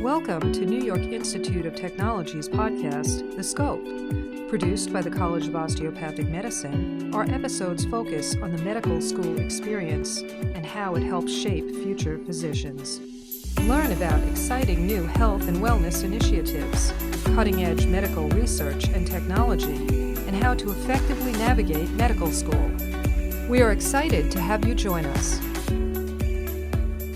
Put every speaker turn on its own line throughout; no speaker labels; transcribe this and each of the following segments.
Welcome to New York Institute of Technology's podcast, The Scope. Produced by the College of Osteopathic Medicine, our episodes focus on the medical school experience and how it helps shape future physicians. Learn about exciting new health and wellness initiatives, cutting-edge medical research and technology, and how to effectively navigate medical school. We are excited to have you join us.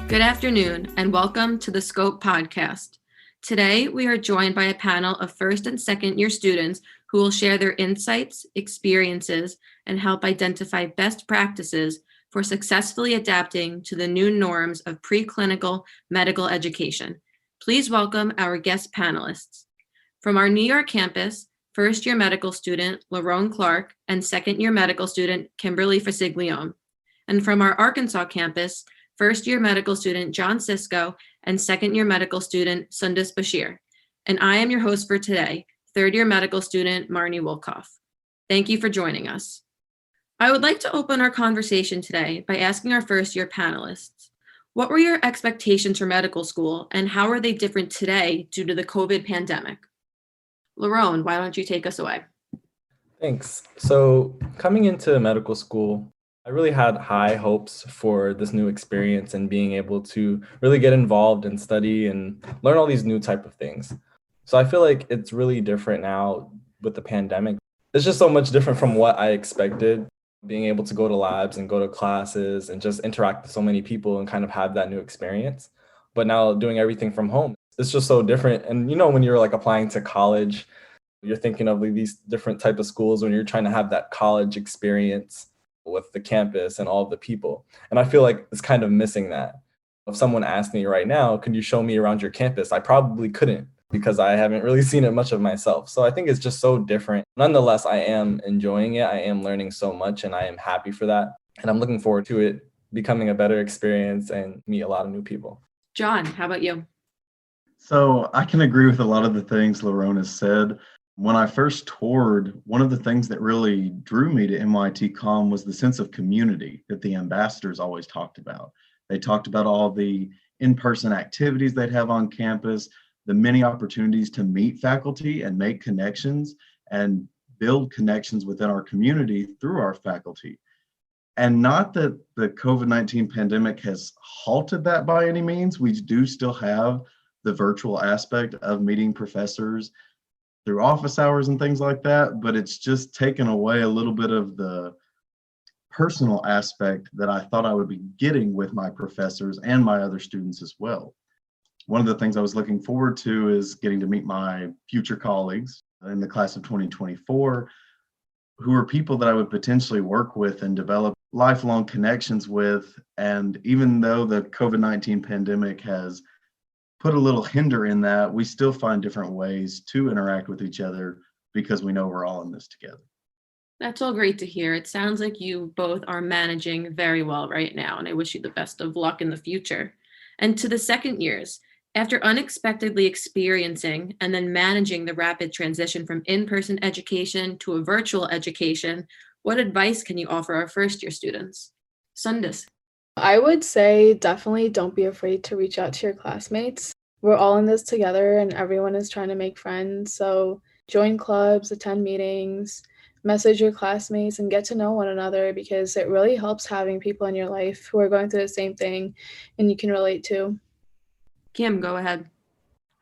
Good afternoon, and welcome to the Scope podcast. Today, we are joined by a panel of first and second year students who will share their insights, experiences, and help identify best practices for successfully adapting to the new norms of preclinical medical education. Please welcome our guest panelists. From our New York campus, first year medical student Lerone Clark and second year medical student Kimberly Fasiglione. And from our Arkansas campus, first year medical student John Sisko and second year medical student Sundus Bashir. And I am your host for today, third year medical student Marnie Wolkoff. Thank you for joining us. I would like to open our conversation today by asking our first year panelists, what were your expectations for medical school and how are they different today due to the COVID pandemic? Lerone, why don't you take us away?
Thanks. So coming into medical school, I really had high hopes for this new experience and being able to really get involved and study and learn all these new type of things. So I feel like it's really different now with the pandemic. It's just so much different from what I expected, being able to go to labs and go to classes and just interact with so many people and kind of have that new experience. But now doing everything from home, it's just so different. And when you're like applying to college, you're thinking of these different type of schools when you're trying to have that college experience with the campus and all of the people. And I feel like it's kind of missing that. If someone asked me right now, can you show me around your campus? I probably couldn't because I haven't really seen it much of myself. So I think it's just so different. Nonetheless, I am enjoying it. I am learning so much and I am happy for that. And I'm looking forward to it becoming a better experience and meet a lot of new people.
John, how about you?
So I can agree with a lot of the things Lerone has said. When I first toured, one of the things that really drew me to MIT Com was the sense of community that the ambassadors always talked about. They talked about all the in-person activities they'd have on campus, the many opportunities to meet faculty and make connections and build connections within our community through our faculty. And not that the COVID-19 pandemic has halted that by any means. We do still have the virtual aspect of meeting professors through office hours and things like that, but it's just taken away a little bit of the personal aspect that I thought I would be getting with my professors and my other students as well. One of the things I was looking forward to is getting to meet my future colleagues in the class of 2024, who are people that I would potentially work with and develop lifelong connections with. And even though the COVID-19 pandemic has put a little hinder in that, we still find different ways to interact with each other because we know we're all in this together.
That's all great to hear. It sounds like you both are managing very well right now, and I wish you the best of luck in the future. And to the second years, after unexpectedly experiencing and then managing the rapid transition from in-person education to a virtual education, what advice can you offer our first year students? Sundus.
I would say definitely don't be afraid to reach out to your classmates. We're all in this together and everyone is trying to make friends. So join clubs, attend meetings, message your classmates and get to know one another because it really helps having people in your life who are going through the same thing and you can relate to.
Kim, go ahead.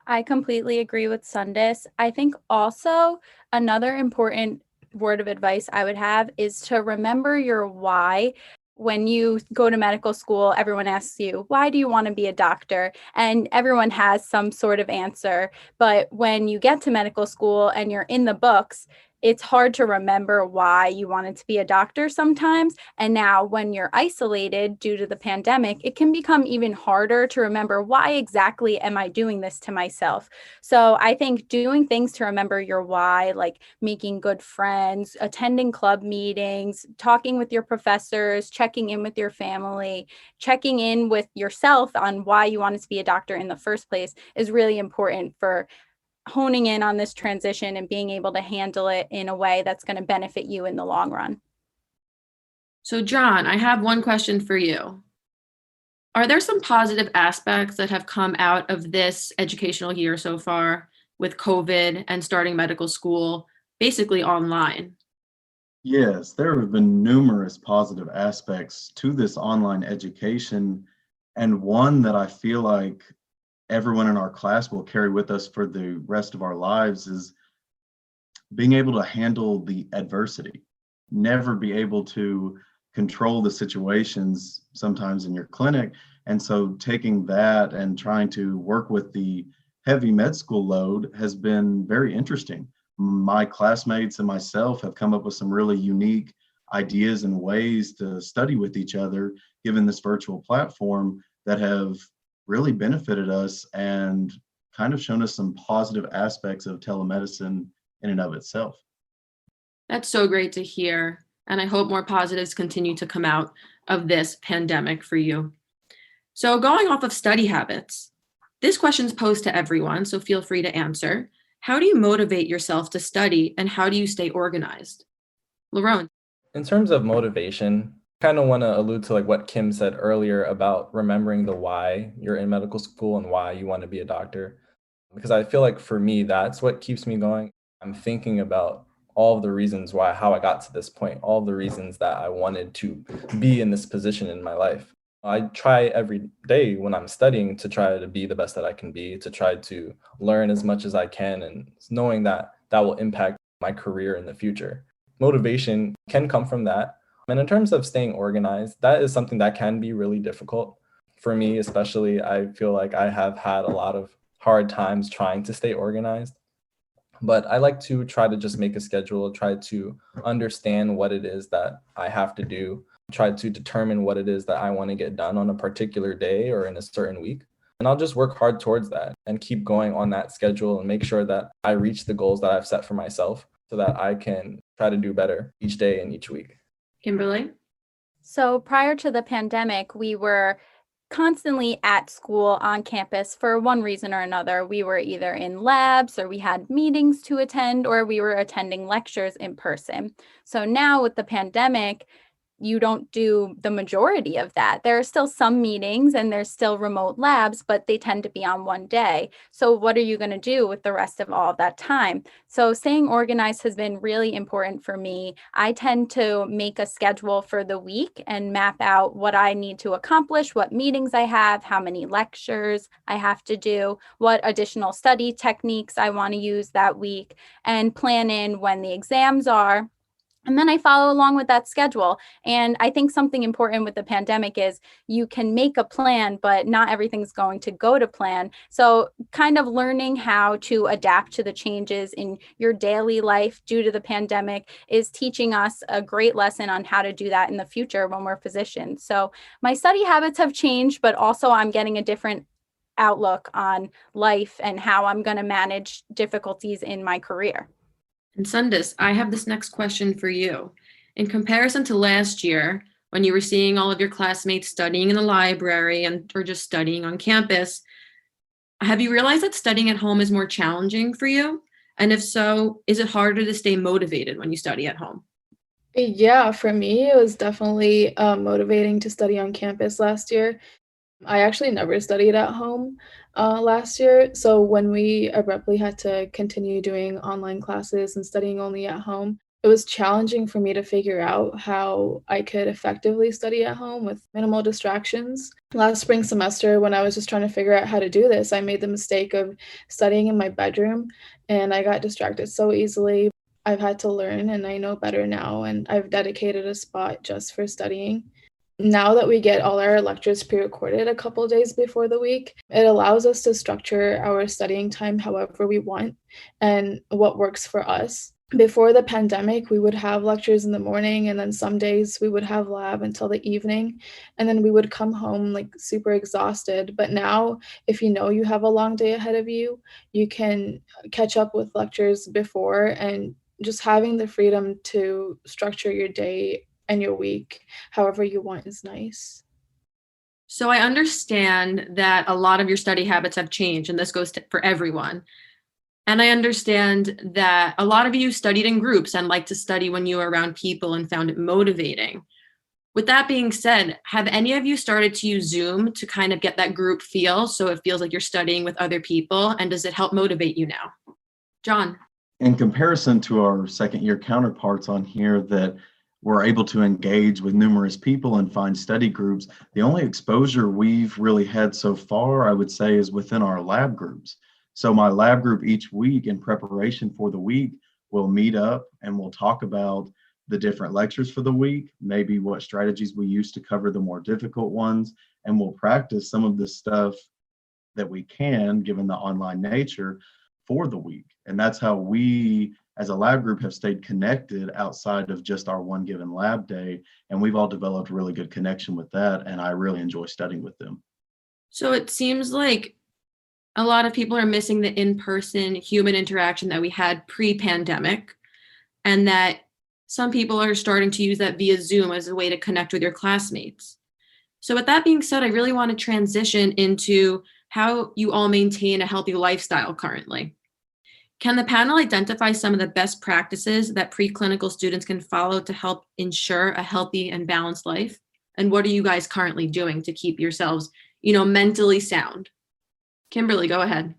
I completely agree with Sundus. I think also another important word of advice I would have is to remember your why. When you go to medical school, everyone asks you, why do you want to be a doctor? And everyone has some sort of answer. But when you get to medical school and you're in the books, it's hard to remember why you wanted to be a doctor sometimes. And now when you're isolated due to the pandemic, it can become even harder to remember why exactly am I doing this to myself? So I think doing things to remember your why, like making good friends, attending club meetings, talking with your professors, checking in with your family, checking in with yourself on why you wanted to be a doctor in the first place is really important for honing in on this transition and being able to handle it in a way that's going to benefit you in the long run.
So John, I have one question for you. Are there some positive aspects that have come out of this educational year so far with COVID and starting medical school basically online?
Yes, there have been numerous positive aspects to this online education, and one that I feel like everyone in our class will carry with us for the rest of our lives is being able to handle the adversity, never be able to control the situations sometimes in your clinic. And so taking that and trying to work with the heavy med school load has been very interesting. My classmates and myself have come up with some really unique ideas and ways to study with each other, given this virtual platform, that have really benefited us and kind of shown us some positive aspects of telemedicine in and of itself.
That's so great to hear. And I hope more positives continue to come out of this pandemic for you. So, going off of study habits, this question's posed to everyone, so feel free to answer. How do you motivate yourself to study and how do you stay organized? Lerone.
In terms of motivation, kind of want to allude to like what Kim said earlier about remembering the why you're in medical school and why you want to be a doctor. Because I feel like for me, that's what keeps me going. I'm thinking about all of the reasons why, how I got to this point, all of the reasons that I wanted to be in this position in my life. I try every day when I'm studying to try to be the best that I can be, to try to learn as much as I can, and knowing that that will impact my career in the future. Motivation can come from that. And in terms of staying organized, that is something that can be really difficult. For me, especially, I feel like I have had a lot of hard times trying to stay organized. But I like to try to just make a schedule, try to understand what it is that I have to do, try to determine what it is that I want to get done on a particular day or in a certain week. And I'll just work hard towards that and keep going on that schedule and make sure that I reach the goals that I've set for myself so that I can try to do better each day and each week.
Kimberly.
So prior to the pandemic, we were constantly at school on campus for one reason or another. We were either in labs or we had meetings to attend or we were attending lectures in person. So now with the pandemic, you don't do the majority of that. There are still some meetings and there's still remote labs, but they tend to be on one day. So what are you going to do with the rest of all of that time? So staying organized has been really important for me. I tend to make a schedule for the week and map out what I need to accomplish, what meetings I have, how many lectures I have to do, what additional study techniques I want to use that week, and plan in when the exams are. And then I follow along with that schedule. And I think something important with the pandemic is you can make a plan, but not everything's going to go to plan. So kind of learning how to adapt to the changes in your daily life due to the pandemic is teaching us a great lesson on how to do that in the future when we're physicians. So my study habits have changed, but also I'm getting a different outlook on life and how I'm going to manage difficulties in my career.
And Sundis, I have this next question for you. In comparison to last year, when you were seeing all of your classmates studying in the library or just studying on campus, have you realized that studying at home is more challenging for you? And if so, is it harder to stay motivated when you study at home?
Yeah, for me, it was definitely motivating to study on campus last year. I actually never studied at home last year. So when we abruptly had to continue doing online classes and studying only at home, it was challenging for me to figure out how I could effectively study at home with minimal distractions. Last spring semester, when I was just trying to figure out how to do this, I made the mistake of studying in my bedroom and I got distracted so easily. I've had to learn and I know better now, and I've dedicated a spot just for studying. Now that we get all our lectures pre-recorded a couple days before the week, it allows us to structure our studying time however we want and what works for us. Before the pandemic, we would have lectures in the morning, and then some days we would have lab until the evening, and then we would come home like super exhausted. But now, if you know you have a long day ahead of you, you can catch up with lectures before, and just having the freedom to structure your day and your week however you want is nice.
So I understand that a lot of your study habits have changed, and this goes for everyone. And I understand that a lot of you studied in groups and liked to study when you were around people and found it motivating. With that being said, have any of you started to use Zoom to kind of get that group feel so it feels like you're studying with other people? And does it help motivate you now? John.
In comparison to our second year counterparts on here that were able to engage with numerous people and find study groups, the only exposure we've really had so far, I would say, is within our lab groups. So my lab group each week in preparation for the week will meet up and we'll talk about the different lectures for the week, maybe what strategies we use to cover the more difficult ones, and we'll practice some of the stuff that we can, given the online nature, for the week. And that's how we, as a lab group, have stayed connected outside of just our one given lab day. And we've all developed really good connection with that. And I really enjoy studying with them.
So it seems like a lot of people are missing the in-person human interaction that we had pre-pandemic, and that some people are starting to use that via Zoom as a way to connect with your classmates. So with that being said, I really want to transition into how you all maintain a healthy lifestyle currently. Can the panel identify some of the best practices that preclinical students can follow to help ensure a healthy and balanced life? And what are you guys currently doing to keep yourselves, mentally sound? Kimberly, go ahead.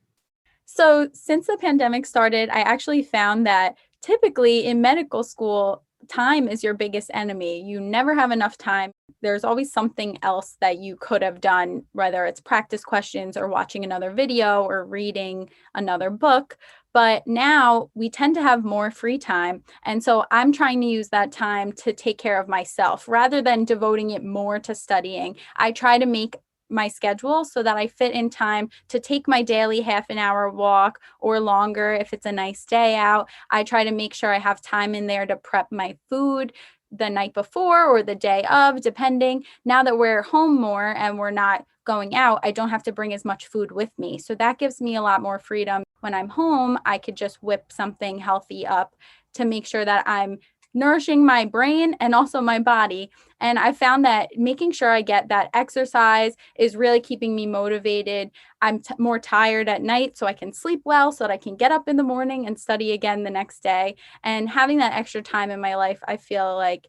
So since the pandemic started, I actually found that typically in medical school, time is your biggest enemy. You never have enough time. There's always something else that you could have done, whether it's practice questions or watching another video or reading another book. But now we tend to have more free time. And so I'm trying to use that time to take care of myself rather than devoting it more to studying. I try to make my schedule so that I fit in time to take my daily half an hour walk or longer if it's a nice day out. I try to make sure I have time in there to prep my food the night before or the day of, depending. Now that we're home more and we're not going out, I don't have to bring as much food with me. So that gives me a lot more freedom. When I'm home, I could just whip something healthy up to make sure that I'm nourishing my brain and also my body. And I found that making sure I get that exercise is really keeping me motivated. I'm more tired at night, so I can sleep well, so that I can get up in the morning and study again the next day. And having that extra time in my life, I feel like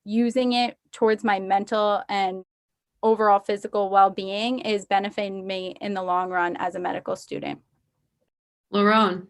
using it towards my mental and overall physical well-being is benefiting me in the long run as a medical student.
Laurent.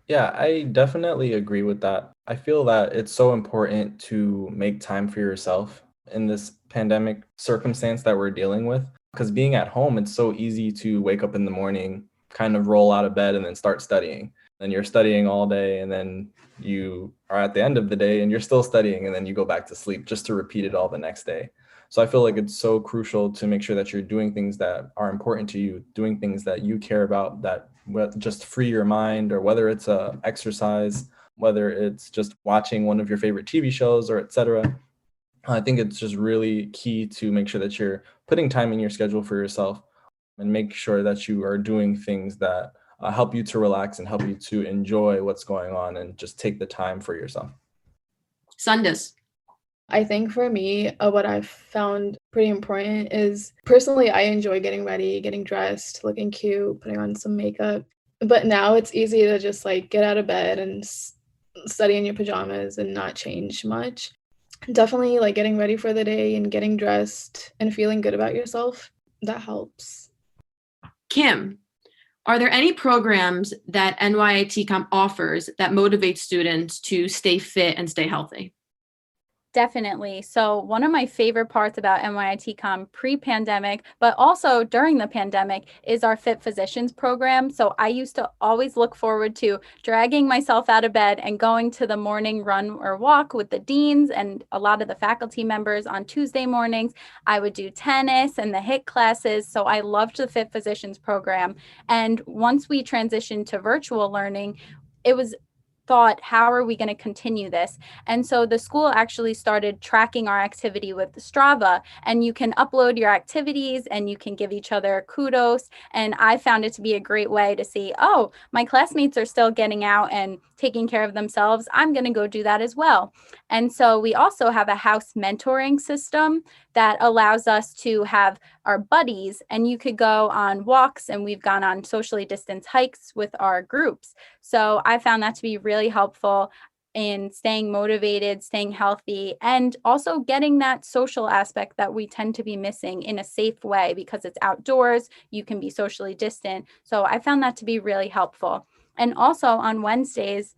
Yeah, I definitely agree with that. I feel that it's so important to make time for yourself in this pandemic circumstance that we're dealing with. Because being at home, it's so easy to wake up in the morning, kind of roll out of bed and then start studying. Then you're studying all day and then you are at the end of the day and you're still studying and then you go back to sleep just to repeat it all the next day. So I feel like it's so crucial to make sure that you're doing things that are important to you, doing things that you care about, that just free your mind, or whether it's a exercise, whether it's just watching one of your favorite TV shows or etc. I think it's just really key to make sure that you're putting time in your schedule for yourself and make sure that you are doing things that help you to relax and help you to enjoy what's going on and just take the time for yourself.
Sundus.
I think for me, what I've found pretty important is personally, I enjoy getting ready, getting dressed, looking cute, putting on some makeup. But now it's easy to just get out of bed and study in your pajamas and not change much. Definitely getting ready for the day and getting dressed and feeling good about yourself. That helps.
Kim, are there any programs that NYITCOM offers that motivate students to stay fit and stay healthy?
Definitely. So one of my favorite parts about NYITCOM pre-pandemic, but also during the pandemic, is our Fit Physicians program. So I used to always look forward to dragging myself out of bed and going to the morning run or walk with the deans and a lot of the faculty members on Tuesday mornings. I would do tennis and the HIIT classes. So I loved the Fit Physicians program. And once we transitioned to virtual learning, it was thought, how are we going to continue this? And so the school actually started tracking our activity with Strava, and you can upload your activities and you can give each other kudos. And I found it to be a great way to see, oh, my classmates are still getting out and taking care of themselves. I'm going to go do that as well. And so we also have a house mentoring system that allows us to have our buddies, and you could go on walks, and we've gone on socially distanced hikes with our groups. So I found that to be really helpful. in staying motivated, staying healthy, and also getting that social aspect that we tend to be missing in a safe way because it's outdoors, you can be socially distant. So I found that to be really helpful. And also on Wednesdays,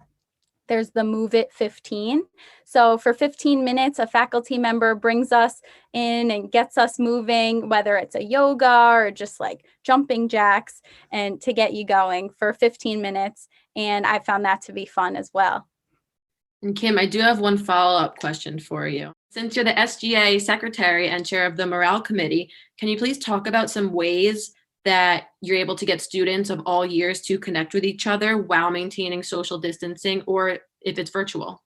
there's the Move It 15. So for 15 minutes, a faculty member brings us in and gets us moving, whether it's a yoga or just like jumping jacks, and to get you going for 15 minutes. And I found that to be fun as well.
And Kim, I do have one follow-up question for you. Since you're the SGA secretary and chair of the morale committee, can you please talk about some ways that you're able to get students of all years to connect with each other while maintaining social distancing, or if it's virtual?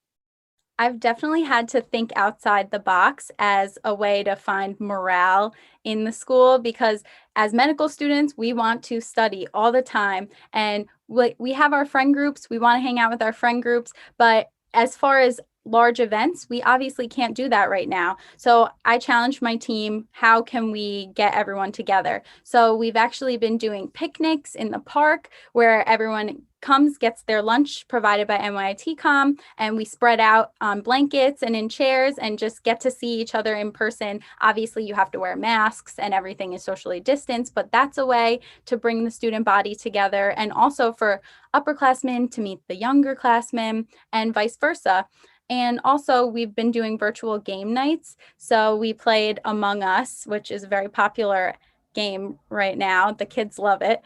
I've definitely had to think outside the box as a way to find morale in the school, because as medical students, we want to study all the time. And we have our friend groups, we want to hang out with our friend groups. But as far as large events, we obviously can't do that right now. So I challenged my team, how can we get everyone together? So we've actually been doing picnics in the park where everyone comes, gets their lunch provided by NYITCOM, and we spread out on blankets and in chairs and just get to see each other in person. Obviously, you have to wear masks and everything is socially distanced, but that's a way to bring the student body together, and also for upperclassmen to meet the younger classmen and vice versa. And also, we've been doing virtual game nights. So we played Among Us, which is a very popular game right now. The kids love it.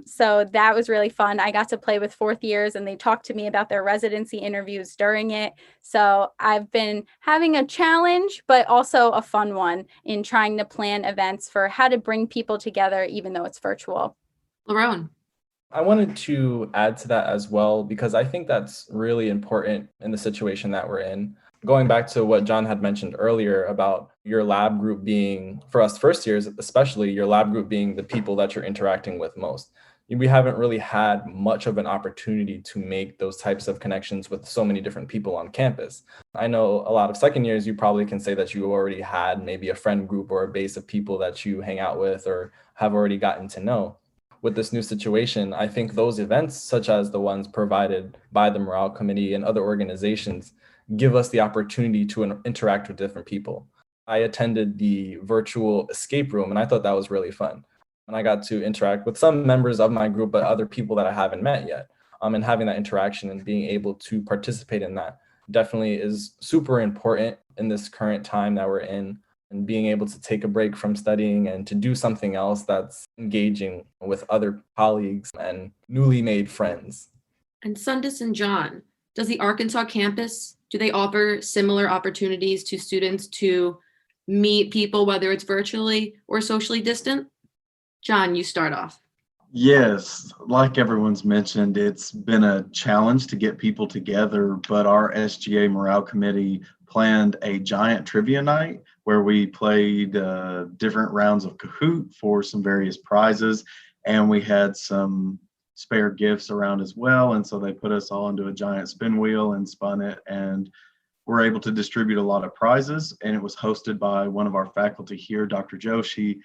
So that was really fun. I got to play with fourth years and they talked to me about their residency interviews during it. So I've been having a challenge, but also a fun one in trying to plan events for how to bring people together, even though it's virtual.
Lerone.
I wanted to add to that as well, because I think that's really important in the situation that we're in. Going back to what John had mentioned earlier about your lab group being, for us first years especially, your lab group being the people that you're interacting with most. We haven't really had much of an opportunity to make those types of connections with so many different people on campus. I know a lot of second years, you probably can say that you already had maybe a friend group or a base of people that you hang out with or have already gotten to know. With this new situation, I think those events, such as the ones provided by the Morale Committee and other organizations, give us the opportunity to interact with different people. I attended the virtual escape room and I thought that was really fun. And I got to interact with some members of my group, but other people that I haven't met yet. And having that interaction and being able to participate in that definitely is super important in this current time that we're in. And being able to take a break from studying and to do something else that's engaging with other colleagues and newly made friends.
And Sundus and John, does the Arkansas campus, do they offer similar opportunities to students to meet people, whether it's virtually or socially distant? John, you start off.
Yes, like everyone's mentioned, it's been a challenge to get people together, but our SGA Morale Committee planned a giant trivia night where we played different rounds of Kahoot for some various prizes, and we had some spare gifts around as well. And so they put us all into a giant spin wheel and spun it, and we're able to distribute a lot of prizes. And it was hosted by one of our faculty here, Dr. Joshi,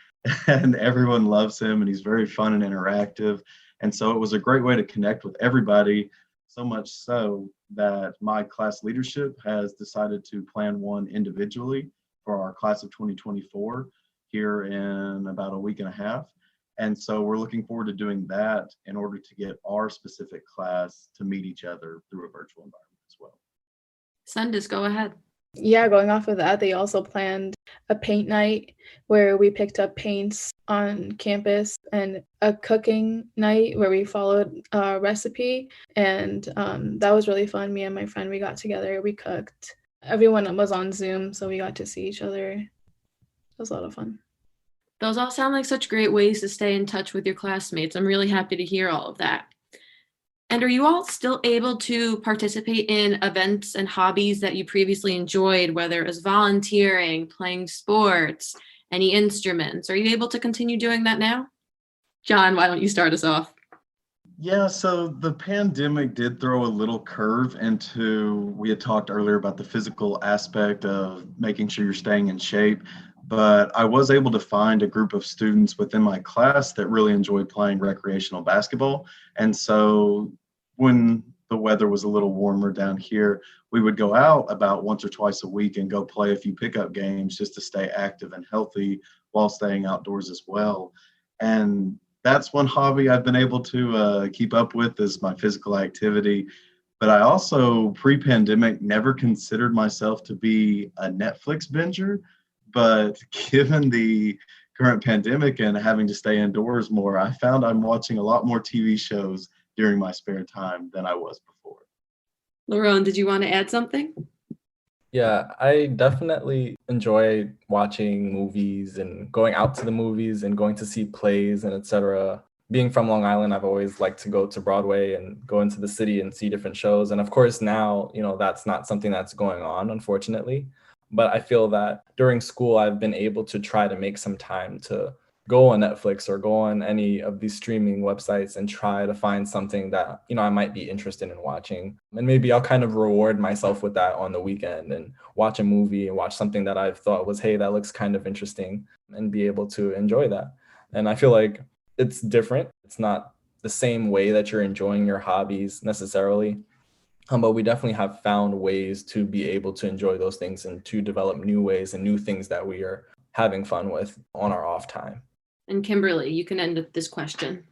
and everyone loves him and he's very fun and interactive. And so it was a great way to connect with everybody, so much so that my class leadership has decided to plan one individually for our class of 2024 here in about a week and a half. And so we're looking forward to doing that in order to get our specific class to meet each other through a virtual environment as well.
Sundus, go ahead.
Yeah, going off of that, they also planned a paint night where we picked up paints on campus, and a cooking night where we followed a recipe. And that was really fun. Me and my friend, we got together, we cooked. Everyone was on Zoom, so we got to see each other. It was a lot of fun.
Those all sound like such great ways to stay in touch with your classmates. I'm really happy to hear all of that. And are you all still able to participate in events and hobbies that you previously enjoyed, whether it was volunteering, playing sports, any instruments? Are you able to continue doing that now? John, why don't you start us off?
Yeah, so the pandemic did throw a little curve into, we had talked earlier about the physical aspect of making sure you're staying in shape, but I was able to find a group of students within my class that really enjoyed playing recreational basketball. And so when the weather was a little warmer down here, we would go out about once or twice a week and go play a few pickup games just to stay active and healthy while staying outdoors as well. And that's one hobby I've been able to keep up with is my physical activity. But I also, pre-pandemic, never considered myself to be a Netflix binger. But given the current pandemic and having to stay indoors more, I found I'm watching a lot more TV shows during my spare time than I was before.
Lerone, did you want to add something?
Yeah, I definitely enjoy watching movies and going out to the movies and going to see plays and etc. Being from Long Island, I've always liked to go to Broadway and go into the city and see different shows. And of course, now, that's not something that's going on, unfortunately. But I feel that during school, I've been able to try to make some time to go on Netflix or go on any of these streaming websites and try to find something that, I might be interested in watching. And maybe I'll kind of reward myself with that on the weekend and watch a movie and watch something that I've thought was, hey, that looks kind of interesting, and be able to enjoy that. And I feel like it's different. It's not the same way that you're enjoying your hobbies necessarily. But we definitely have found ways to be able to enjoy those things and to develop new ways and new things that we are having fun with on our off time.
And Kimberly, you can end this question.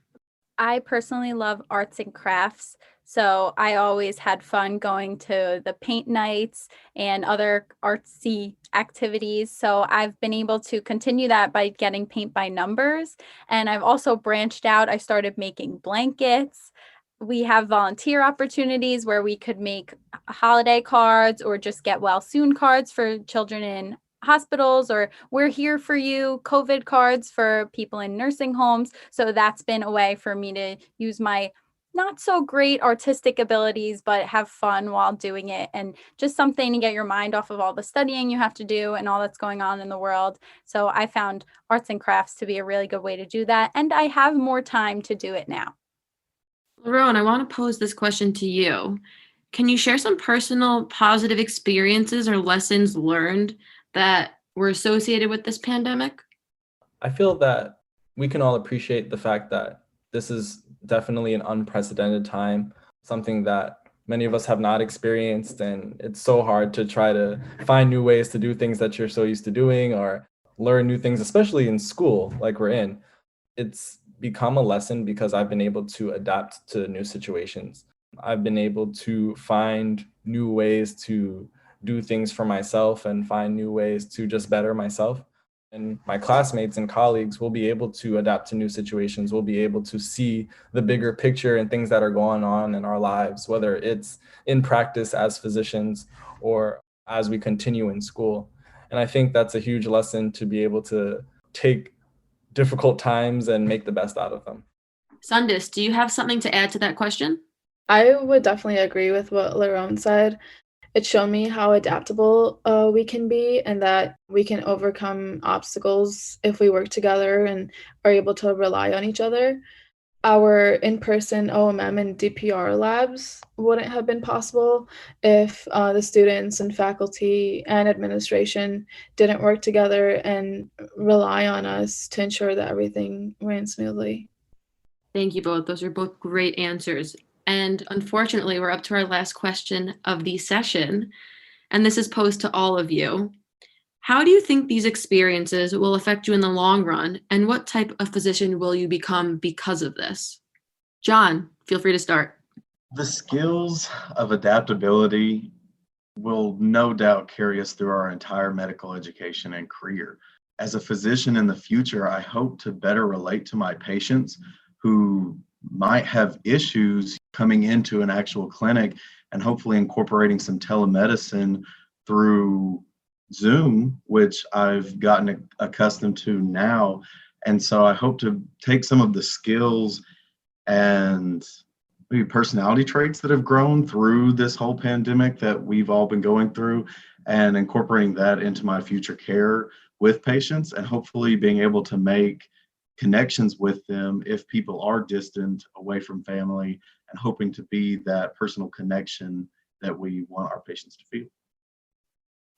I personally love arts and crafts. So I always had fun going to the paint nights and other artsy activities. So I've been able to continue that by getting paint by numbers. And I've also branched out. I started making blankets. We have volunteer opportunities where we could make holiday cards or just get well soon cards for children in hospitals, or we're here for you COVID cards for people in nursing homes. So that's been a way for me to use my not so great artistic abilities, but have fun while doing it, and just something to get your mind off of all the studying you have to do and all that's going on in the world. So I found arts and crafts to be a really good way to do that. And I have more time to do it now.
Lerone, I want to pose this question to you. Can you share some personal positive experiences or lessons learned that were associated with this pandemic?
I feel that we can all appreciate the fact that this is definitely an unprecedented time, something that many of us have not experienced. And it's so hard to try to find new ways to do things that you're so used to doing or learn new things, especially in school like we're in. It's become a lesson because I've been able to adapt to new situations. I've been able to find new ways to do things for myself and find new ways to just better myself. And my classmates and colleagues will be able to adapt to new situations. We'll be able to see the bigger picture and things that are going on in our lives, whether it's in practice as physicians or as we continue in school. And I think that's a huge lesson, to be able to take difficult times and make the best out of them.
Sundis, do you have something to add to that question?
I would definitely agree with what Lerone said. It showed me how adaptable we can be, and that we can overcome obstacles if we work together and are able to rely on each other. Our in-person OMM and DPR labs wouldn't have been possible if the students and faculty and administration didn't work together and rely on us to ensure that everything ran smoothly.
Thank you both. Those are both great answers. And unfortunately, we're up to our last question of the session. And this is posed to all of you. How do you think these experiences will affect you in the long run? And what type of physician will you become because of this? John, feel free to start.
The skills of adaptability will no doubt carry us through our entire medical education and career. As a physician in the future, I hope to better relate to my patients who might have issues coming into an actual clinic, and hopefully incorporating some telemedicine through Zoom, which I've gotten accustomed to now. And so I hope to take some of the skills and maybe personality traits that have grown through this whole pandemic that we've all been going through, and incorporating that into my future care with patients, and hopefully being able to make connections with them if people are distant away from family, and hoping to be that personal connection that we want our patients to feel.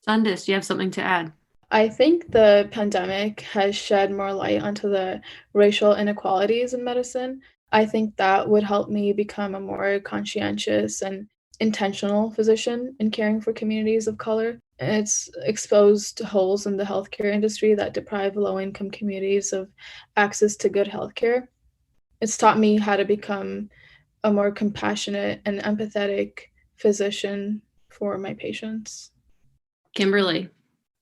Sundis, do you have something to add?
I think the pandemic has shed more light onto the racial inequalities in medicine. I think that would help me become a more conscientious and intentional physician in caring for communities of color. It's exposed holes in the healthcare industry that deprive low-income communities of access to good healthcare. It's taught me how to become a more compassionate and empathetic physician for my patients.
Kimberly.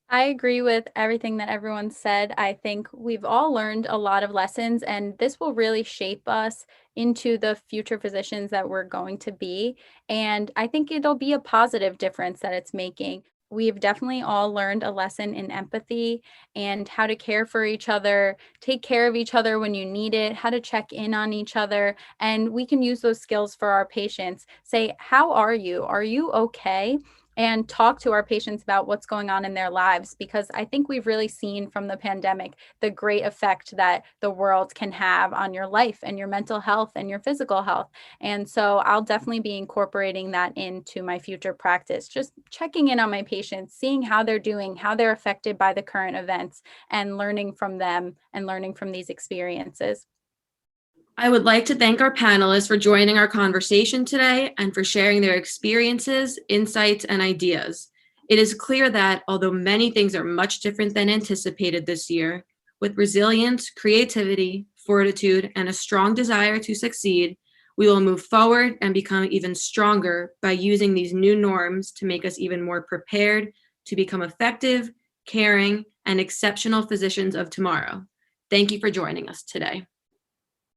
I agree with everything that everyone said. I think we've all learned a lot of lessons, and this will really shape us into the future physicians that we're going to be. And I think it'll be a positive difference that it's making. We've definitely all learned a lesson in empathy and how to care for each other, take care of each other when you need it, how to check in on each other. And we can use those skills for our patients. Say, how are you? Are you okay? And talk to our patients about what's going on in their lives, because I think we've really seen from the pandemic the great effect that the world can have on your life and your mental health and your physical health. And so I'll definitely be incorporating that into my future practice, just checking in on my patients, seeing how they're doing, how they're affected by the current events, and learning from them and learning from these experiences.
I would like to thank our panelists for joining our conversation today and for sharing their experiences, insights, and ideas. It is clear that although many things are much different than anticipated this year, with resilience, creativity, fortitude, and a strong desire to succeed, we will move forward and become even stronger by using these new norms to make us even more prepared to become effective, caring, and exceptional physicians of tomorrow. Thank you for joining us today.